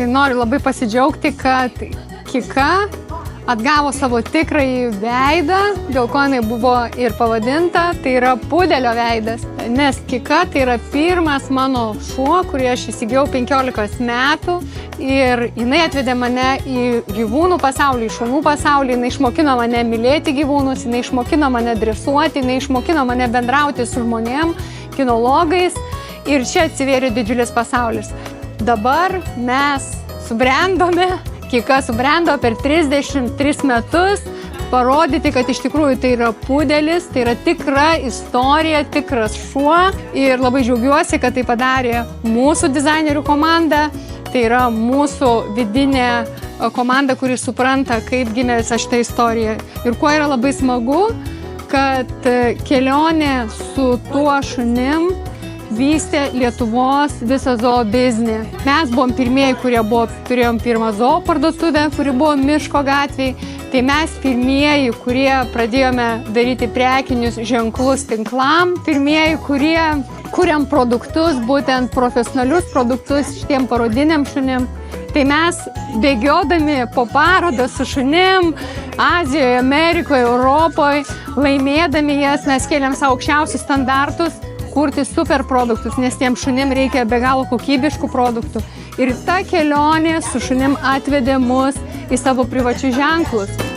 tai noriu labai pasidžiaugti, kad Kika atgavo savo tikrąjį veidą, dėl ko jinai buvo ir pavadinta, tai yra pudelio veidas. Nes Kika tai yra pirmas mano šuo, kurį aš įsigijau 15 metų ir jinai atvedė mane į gyvūnų pasaulį, į šunų pasaulį, jinai išmokino mane mylėti gyvūnus, jinai išmokino mane dresuoti, jinai išmokino mane bendrauti su žmonėm, kinologais ir čia atsivėrė didžiulis pasaulis. Dabar mes subrendome, Kika subrendo per 33 metus, parodyti, kad iš tikrųjų tai yra pudelis, tai yra tikra istorija, tikras šuo. Ir labai džiaugiuosi, kad tai padarė mūsų dizainerių komanda, tai yra mūsų vidinė komanda, kuri supranta, kaip gimė visa šita istorija. Ir kuo yra labai smagu, kad kelionė su tuo šunim vystė Lietuvos visą zoo biznį. Mes buvom pirmieji, kurie turėjom pirmą zoo parduotuvę, kuri buvo Miško gatvėj. Tai mes pirmieji, kurie pradėjome daryti prekinius ženklus tinklam, pirmieji, kurie kuriam produktus, būtent profesionalius produktus šitiem parodiniam šunim. Tai mes bėgiodami po parodą su šunim Azijoje, Amerikoje, Europoje, laimėdami jas, mes kėlėm savo aukščiausius standartus, kurti super produktus, nes tiem šunim reikia be galo kokybiškų produktų. Ir ta kelionė su šunim atvedė mus į savo privačius ženklus.